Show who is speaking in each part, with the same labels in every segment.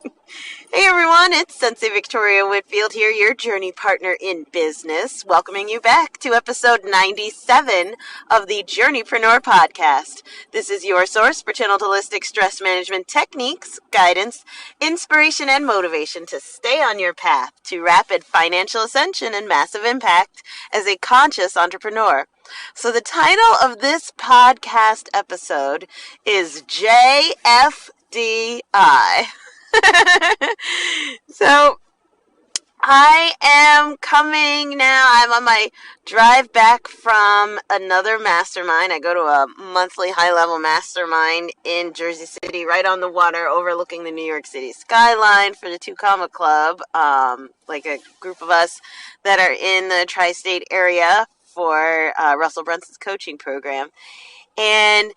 Speaker 1: Hey everyone, it's Sensei Victoria Whitfield here, your journey partner in business, welcoming you back to episode 97 of the Journeypreneur Podcast. This is your source for channeled holistic stress management techniques, guidance, inspiration, and motivation to stay on your path to rapid financial ascension and massive impact as a conscious entrepreneur. So the title of this podcast episode is JFDI. So I am coming now. I'm on my drive back from another mastermind. I go to a monthly high-level mastermind in Jersey City, right on the water, overlooking the New York City skyline for the 2 Comma Club, like a group of us that are in the tristate area for Russell Brunson's coaching program. And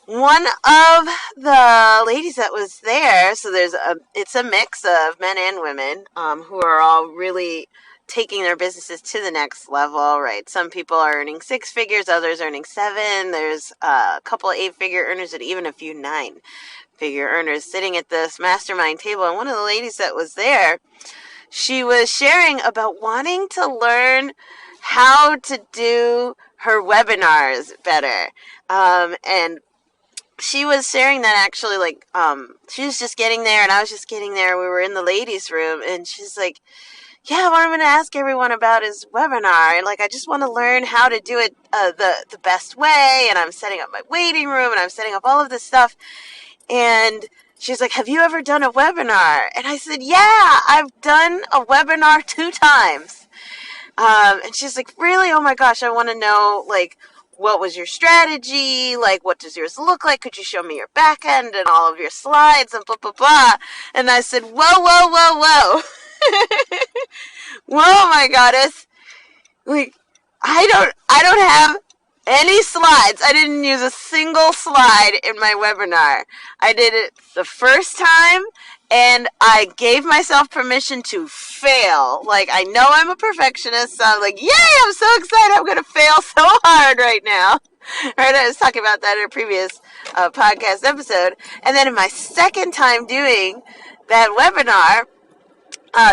Speaker 1: one of the ladies that was there, so it's a mix of men and women who are all really taking their businesses to the next level, right? Some people are earning 6 figures, others earning 7. There's a couple of 8-figure earners and even a few 9-figure earners sitting at this mastermind table. And one of the ladies that was there, she was sharing about wanting to learn how to do her webinars better. And she was sharing that actually, she was just getting there and I was just getting there. We were in the ladies' room and she's like, yeah, what I'm going to ask everyone about is webinar. Like, I just want to learn how to do it the best way. And I'm setting up my waiting room and I'm setting up all of this stuff. And she's like, have you ever done a webinar? And I said, yeah, I've done a webinar 2 times. And she's like, really? Oh my gosh, I want to know, what was your strategy? What does yours look like? Could you show me your back end and all of your slides and blah, blah, blah? And I said, whoa. Whoa, my goddess. I don't have any slides. I didn't use a single slide in my webinar. I did it the first time and I gave myself permission to fail. I know I'm a perfectionist, so I'm like, yay, I'm so excited. I'm going to fail so hard right now. Right? I was talking about that in a previous podcast episode. And then in my second time doing that webinar,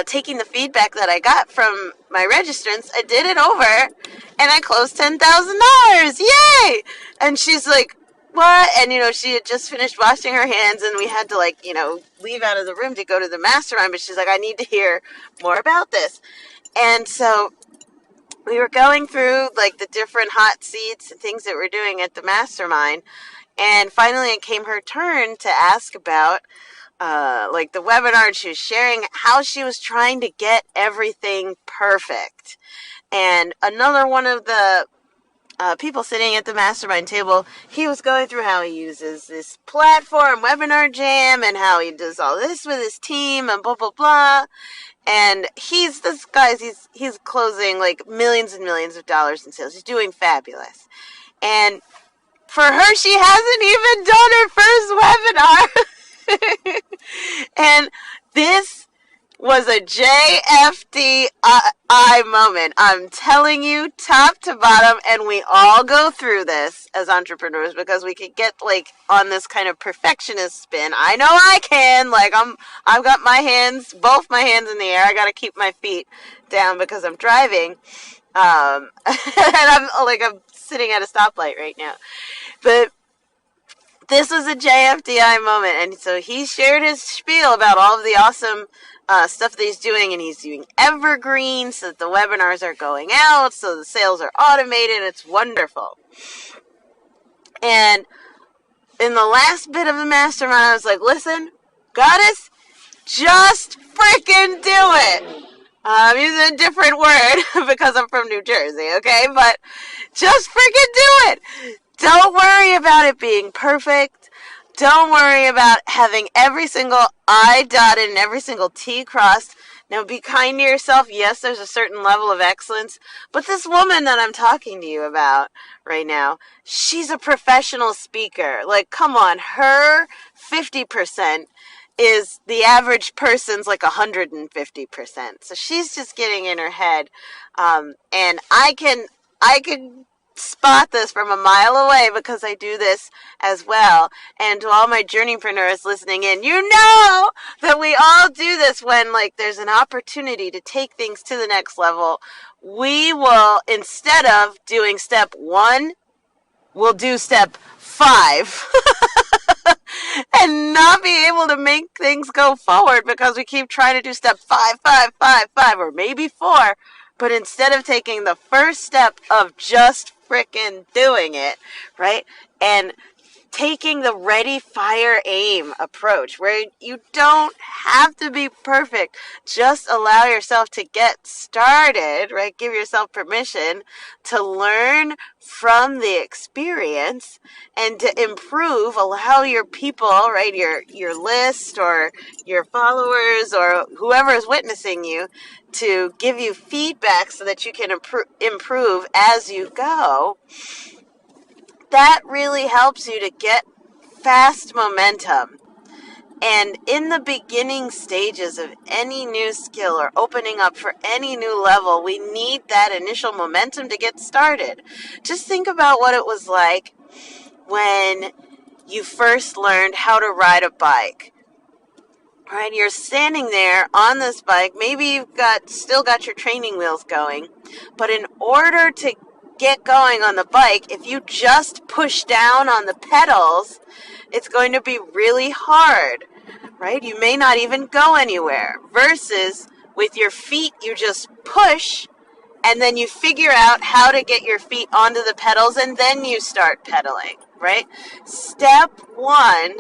Speaker 1: taking the feedback that I got from my registrants, I did it over and I closed $10,000. Yay! And she's like, what? And, she had just finished washing her hands and we had to leave out of the room to go to the mastermind. But she's like, I need to hear more about this. And so we were going through the different hot seats and things that we're doing at the mastermind. And finally it came her turn to ask about the webinar, and she was sharing how she was trying to get everything perfect. And another one of the people sitting at the mastermind table, he was going through how he uses this platform, Webinar Jam, and how he does all this with his team and blah, blah, blah. And he's closing millions and millions of dollars in sales. He's doing fabulous. And for her, she hasn't even done her first webinar. And this was a JFDI moment. I'm telling you, top to bottom, and we all go through this as entrepreneurs because we could get on this kind of perfectionist spin. I know I can. I've got both my hands in the air. I got to keep my feet down because I'm driving. And I'm sitting at a stoplight right now. But this was a JFDI moment, and so he shared his spiel about all of the awesome stuff that he's doing, and he's doing evergreen so that the webinars are going out, so the sales are automated. It's wonderful. And in the last bit of the mastermind, I was like, listen, goddess, just freaking do it. I'm using a different word because I'm from New Jersey, okay? But just freaking do it. Don't worry about it being perfect. Don't worry about having every single I dotted and every single T crossed. Now, be kind to yourself. Yes, there's a certain level of excellence. But this woman that I'm talking to you about right now, she's a professional speaker. Come on, her 50% is the average person's 150%. So she's just getting in her head. And I can spot this from a mile away because I do this as well. And to all my journeypreneurs listening in, you know that we all do this when there's an opportunity to take things to the next level. We will, instead of doing step 1, we'll do step 5 and not be able to make things go forward because we keep trying to do step 5, or maybe 4. But instead of taking the first step of just frickin' doing it, right? And taking the ready, fire, aim approach where you don't have to be perfect. Just allow yourself to get started, right? Give yourself permission to learn from the experience and to improve. Allow your people, right? Your list or your followers or whoever is witnessing you to give you feedback so that you can improve as you go. That really helps you to get fast momentum. And in the beginning stages of any new skill or opening up for any new level, we need that initial momentum to get started. Just think about what it was like when you first learned how to ride a bike. Right, you're standing there on this bike. Maybe you've still got your training wheels going, but in order to get going on the bike, if you just push down on the pedals, it's going to be really hard, right? You may not even go anywhere. Versus with your feet, you just push, and then you figure out how to get your feet onto the pedals, and then you start pedaling, right? Step 1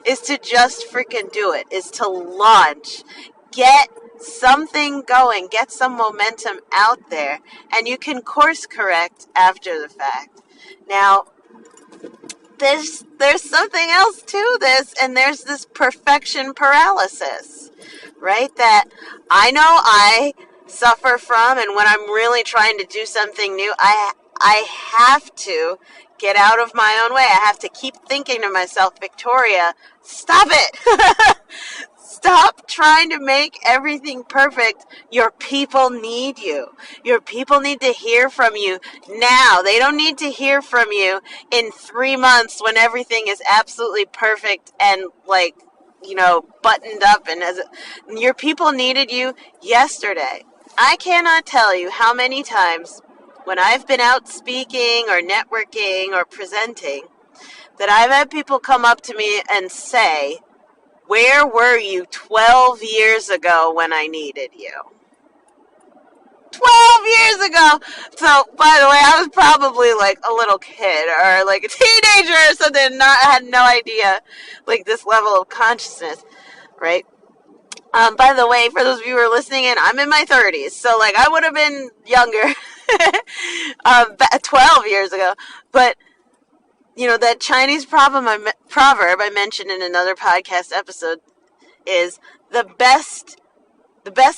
Speaker 1: is to just freaking do it, is to launch. Get something going, get some momentum out there, and you can course correct after the fact. Now, there's something else to this, and there's this perfection paralysis, right? That I know I suffer from, and when I'm really trying to do something new, I have to get out of my own way. I have to keep thinking to myself, Victoria, stop it. Stop trying to make everything perfect. Your people need you. Your people need to hear from you now. They don't need to hear from you in 3 months when everything is absolutely perfect and buttoned up. And your people needed you yesterday. I cannot tell you how many times when I've been out speaking or networking or presenting that I've had people come up to me and say, where were you 12 years ago when I needed you? 12 years ago! So, by the way, I was probably a little kid or a teenager or something. I had no idea, this level of consciousness, right? By the way, for those of you who are listening in, I'm in my 30s. So, I would have been younger 12 years ago. But that Chinese proverb I mentioned in another podcast episode is the best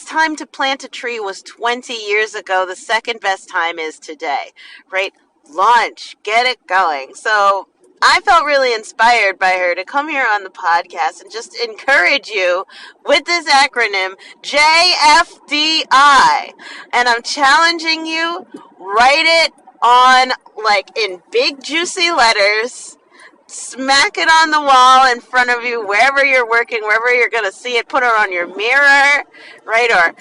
Speaker 1: time to plant a tree was 20 years ago. The second best time is today, right? Launch, get it going. So I felt really inspired by her to come here on the podcast and just encourage you with this acronym, JFDI. And I'm challenging you, write it on in big juicy letters, smack it on the wall in front of you wherever you're working, wherever you're going to see it. Put it on your mirror, right? Or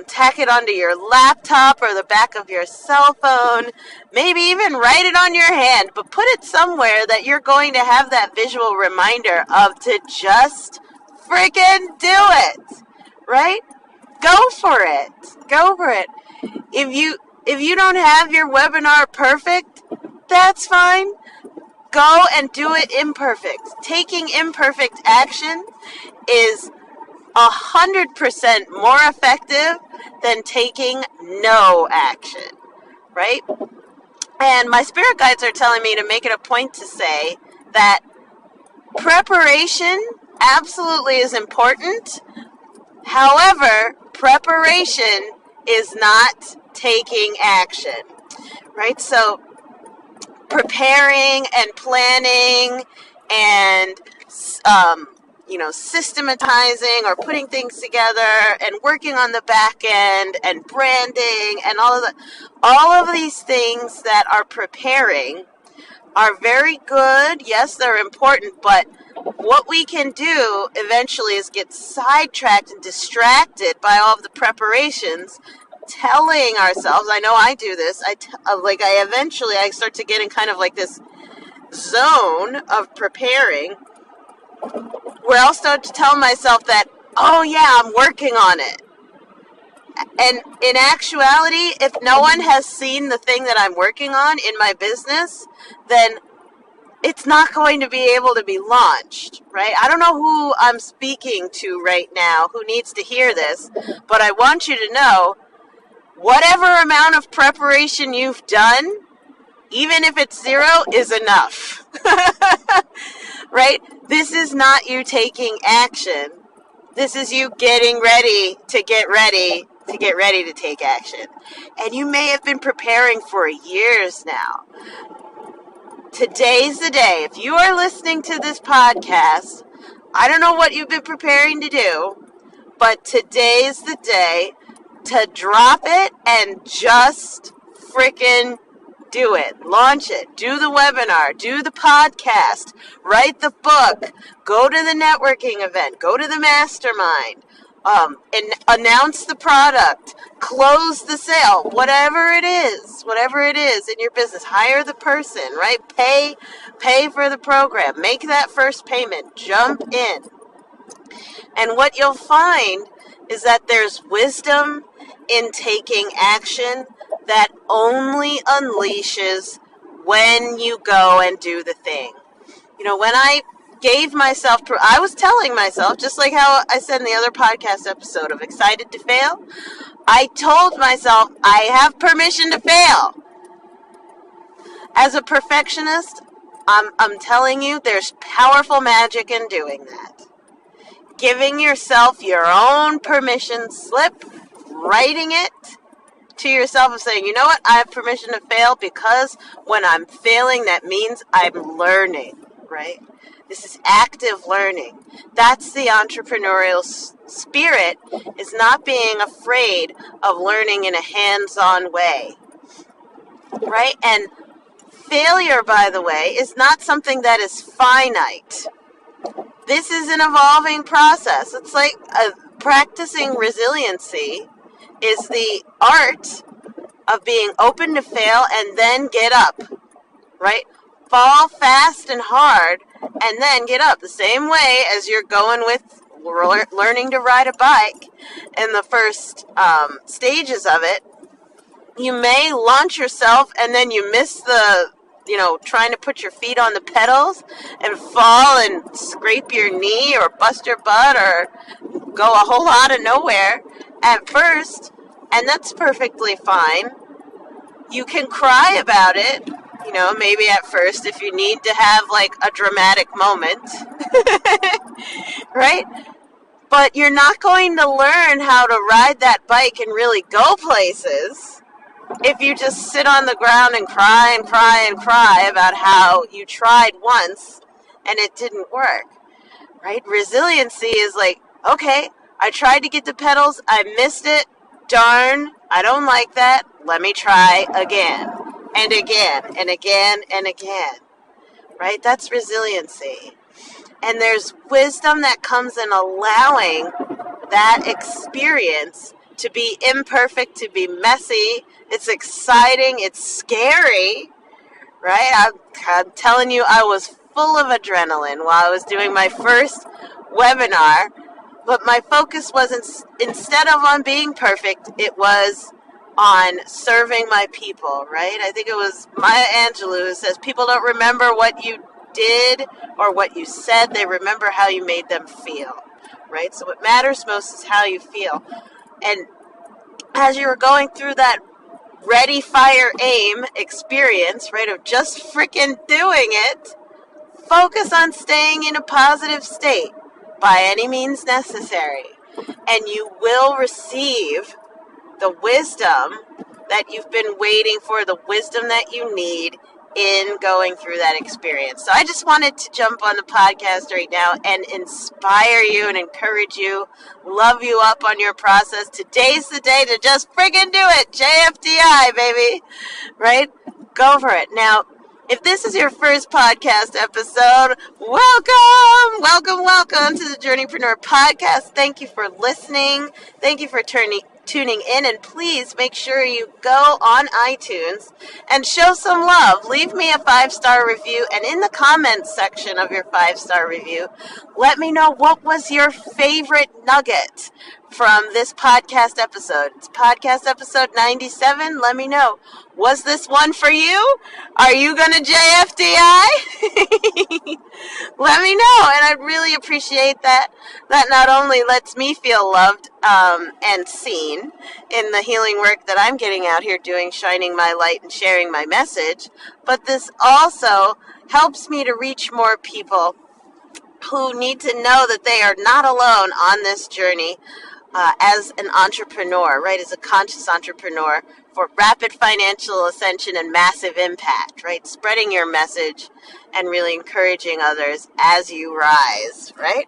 Speaker 1: tack it onto your laptop or the back of your cell phone. Maybe even write it on your hand, but put it somewhere that you're going to have that visual reminder of to just freaking do it, right? Go for it. Go for it. If you don't have your webinar perfect, that's fine. Go and do it imperfect. Taking imperfect action is 100% more effective than taking no action, right? And my spirit guides are telling me to make it a point to say that preparation absolutely is important. However, preparation is not taking action, right? So preparing and planning and systematizing or putting things together and working on the back end and branding and all of these things that are preparing are very good. Yes, they're important, but what we can do eventually is get sidetracked and distracted by all of the preparations, telling ourselves, I know I do this, I start to get in kind of like this zone of preparing, where I'll start to tell myself that, oh yeah, I'm working on it. And in actuality, if no one has seen the thing that I'm working on in my business, then it's not going to be able to be launched, right? I don't know who I'm speaking to right now who needs to hear this, but I want you to know, whatever amount of preparation you've done, even if it's 0, is enough. Right? This is not you taking action. This is you getting ready to get ready to take action. And you may have been preparing for years now. Today's the day. If you are listening to this podcast, I don't know what you've been preparing to do, but today's the day to drop it and just freaking do it. Launch it. Do the webinar. Do the podcast. Write the book. Go to the networking event. Go to the mastermind. And announce the product. Close the sale. Whatever it is in your business. Hire the person, right? Pay for the program. Make that first payment. Jump in. And what you'll find is that there's wisdom in taking action that only unleashes when you go and do the thing. When I gave myself, I was telling myself, just like how I said in the other podcast episode of Excited to Fail, I told myself I have permission to fail. As a perfectionist, I'm telling you, there's powerful magic in doing that. Giving yourself your own permission slip, writing it to yourself and saying, you know what, I have permission to fail, because when I'm failing, that means I'm learning, right? This is active learning. That's the entrepreneurial spirit, is not being afraid of learning in a hands-on way, right? And failure, by the way, is not something that is finite. This is an evolving process. It's like practicing resiliency is the art of being open to fail and then get up, right? Fall fast and hard and then get up. The same way as you're going with learning to ride a bike in the first stages of it. You may launch yourself and then you miss the, trying to put your feet on the pedals and fall and scrape your knee or bust your butt or go a whole lot of nowhere at first, and that's perfectly fine. You can cry about it, maybe at first if you need to have like a dramatic moment, right? But you're not going to learn how to ride that bike and really go places if you just sit on the ground and cry and cry and cry about how you tried once and it didn't work, right? Resiliency is like, okay, I tried to get the pedals, I missed it, darn, I don't like that, let me try again and again and again and again, right? That's resiliency. And there's wisdom that comes in allowing that experience to be imperfect, to be messy. It's exciting, it's scary, right? I'm telling you, I was full of adrenaline while I was doing my first webinar, but my focus wasn't, instead of on being perfect, it was on serving my people, right? I think it was Maya Angelou who says, people don't remember what you did or what you said, they remember how you made them feel, right? So what matters most is how you feel. And as you were going through that ready, fire, aim experience, right, of just freaking doing it, focus on staying in a positive state by any means necessary. And you will receive the wisdom that you've been waiting for, the wisdom that you need in going through that experience. So I just wanted to jump on the podcast right now and inspire you and encourage you, love you up on your process. Today's the day to just friggin' do it. JFDI, baby. Right? Go for it. Now, if this is your first podcast episode, welcome to the Journeypreneur Podcast. Thank you for listening. Thank you for tuning in, and please make sure you go on iTunes and show some love. Leave me a 5-star review, and in the comments section of your 5-star review, let me know what was your favorite nugget from this podcast episode. It's podcast episode 97. Let me know. Was this one for you? Are you going to JFDI? Let me know, and I'd really appreciate that. That not only lets me feel loved and seen in the healing work that I'm getting out here doing, shining my light and sharing my message, but this also helps me to reach more people who need to know that they are not alone on this journey as an entrepreneur, right? As a conscious entrepreneur for rapid financial ascension and massive impact, right? Spreading your message and really encouraging others as you rise, right?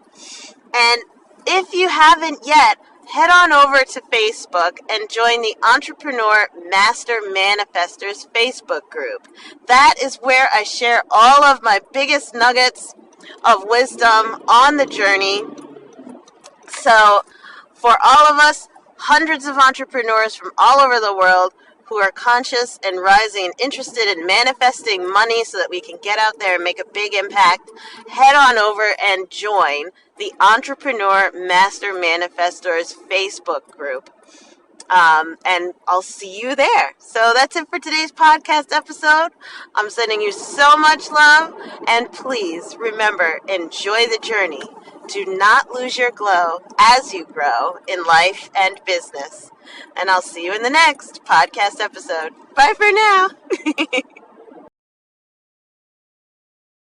Speaker 1: And if you haven't yet, head on over to Facebook and join the Entrepreneur Master Manifestors Facebook group. That is where I share all of my biggest nuggets of wisdom on the journey. So for all of us, hundreds of entrepreneurs from all over the world who are conscious and rising and interested in manifesting money so that we can get out there and make a big impact, head on over and join the Entrepreneur Master Manifestors Facebook group. And I'll see you there. So that's it for today's podcast episode. I'm sending you so much love, and please remember, enjoy the journey. Do not lose your glow as you grow in life and business. And I'll see you in the next podcast episode. Bye for now.